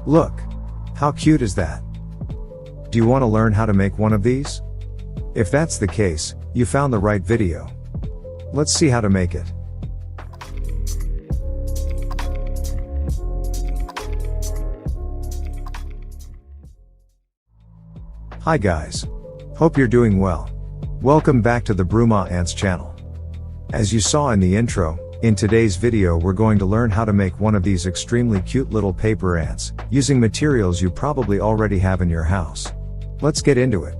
Look! How cute is that? Do you want to learn how to make one of these? If that's the case, you found the right video. Let's see how to make it. Hi guys. Hope you're doing well. Welcome back to the BRUMA Ants channel. As you saw in the intro, in today's video we're going to learn how to make one of these extremely cute little paper ants, using materials you probably already have in your house. Let's get into it.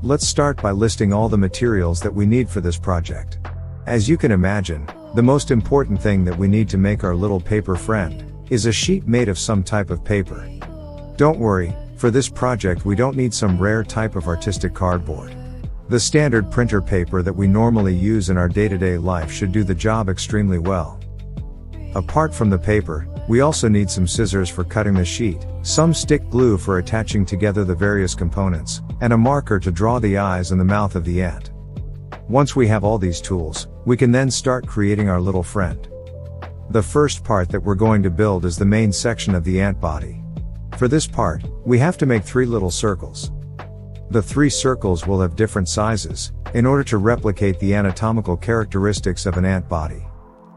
Let's start by listing all the materials that we need for this project. As you can imagine, the most important thing that we need to make our little paper friend is a sheet made of some type of paper. Don't worry, for this project we don't need some rare type of artistic cardboard. The standard printer paper that we normally use in our day-to-day life should do the job extremely well. Apart from the paper, we also need some scissors for cutting the sheet, some stick glue for attaching together the various components, and a marker to draw the eyes and the mouth of the ant. Once we have all these tools, we can then start creating our little friend. The first part that we're going to build is the main section of the ant body. For this part, we have to make 3 little circles. The 3 circles will have different sizes, in order to replicate the anatomical characteristics of an ant body.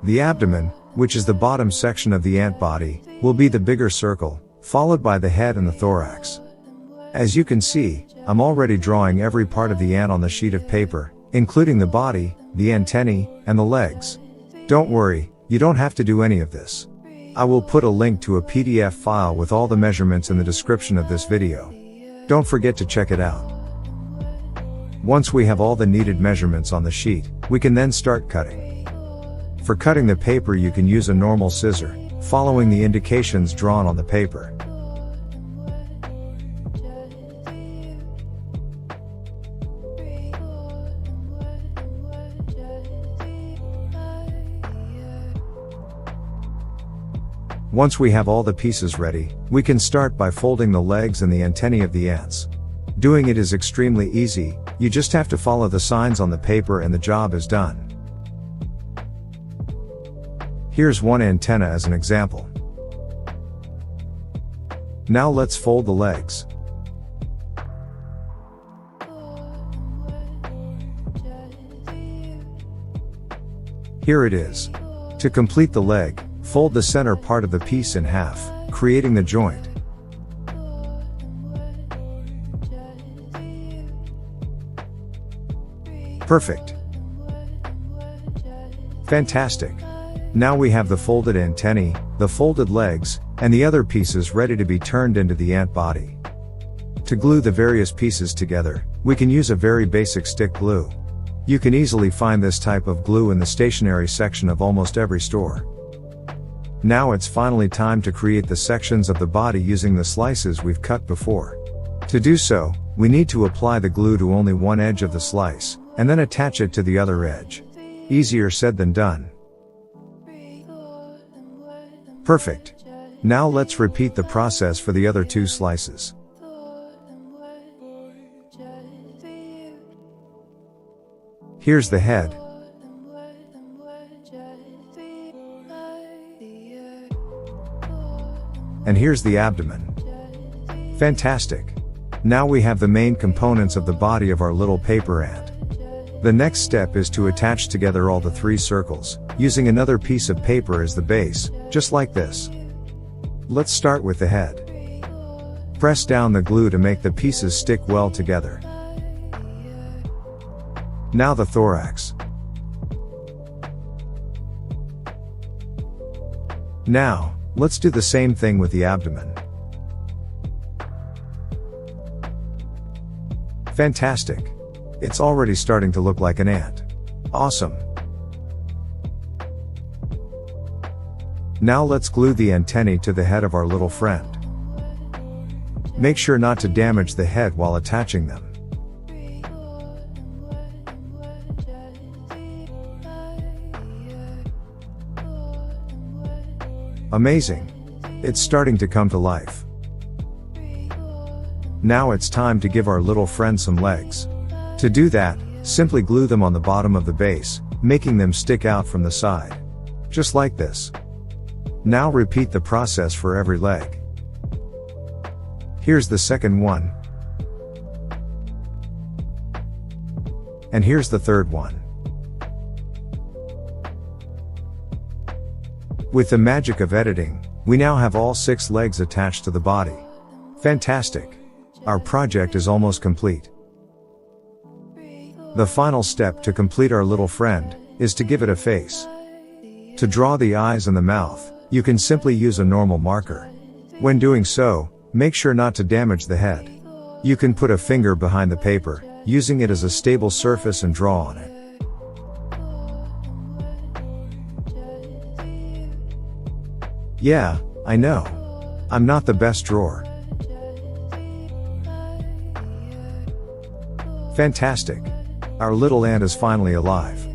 The abdomen, which is the bottom section of the ant body, will be the bigger circle, followed by the head and the thorax. As you can see, I'm already drawing every part of the ant on the sheet of paper, including the body, the antennae, and the legs. Don't worry, you don't have to do any of this. I will put a link to a PDF file with all the measurements in the description of this video. Don't forget to check it out. Once we have all the needed measurements on the sheet, we can then start cutting. For cutting the paper you can use a normal scissor, following the indications drawn on the paper. Once we have all the pieces ready, we can start by folding the legs and the antennae of the ants. Doing it is extremely easy, you just have to follow the signs on the paper and the job is done. Here's one antenna as an example. Now let's fold the legs. Here it is. To complete the leg, fold the center part of the piece in half, creating the joint. Perfect. Fantastic. Now we have the folded antennae, the folded legs, and the other pieces ready to be turned into the ant body. To glue the various pieces together, we can use a very basic stick glue. You can easily find this type of glue in the stationery section of almost every store. Now it's finally time to create the sections of the body using the slices we've cut before. To do so, we need to apply the glue to only one edge of the slice, and then attach it to the other edge. Easier said than done. Perfect. Now let's repeat the process for the other 2 slices. Here's the head. And here's the abdomen. Fantastic. Now we have the main components of the body of our little paper ant. The next step is to attach together all the 3 circles, using another piece of paper as the base, just like this. Let's start with the head. Press down the glue to make the pieces stick well together. Now the thorax. Now, let's do the same thing with the abdomen. Fantastic. It's already starting to look like an ant. Awesome. Now let's glue the antennae to the head of our little friend. Make sure not to damage the head while attaching them. Amazing. It's starting to come to life. Now it's time to give our little friend some legs. To do that, simply glue them on the bottom of the base, making them stick out from the side. Just like this. Now repeat the process for every leg. Here's the second one. And here's the third one. With the magic of editing, we now have all 6 legs attached to the body. Fantastic! Our project is almost complete. The final step to complete our little friend is to give it a face. To draw the eyes and the mouth, you can simply use a normal marker. When doing so, make sure not to damage the head. You can put a finger behind the paper, using it as a stable surface, and draw on it. Yeah, I know. I'm not the best drawer. Fantastic! Our little ant is finally alive.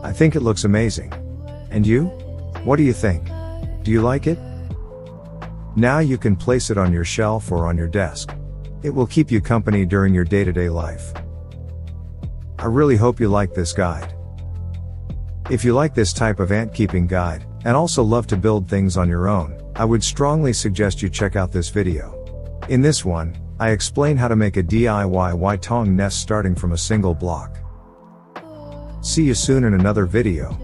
I think it looks amazing. And you? What do you think? Do you like it? Now you can place it on your shelf or on your desk. It will keep you company during your day-to-day life. I really hope you like this guide. If you like this type of ant keeping guide, and also love to build things on your own, I would strongly suggest you check out this video. In this one, I explain how to make a DIY white tongue nest starting from a single block. See you soon in another video.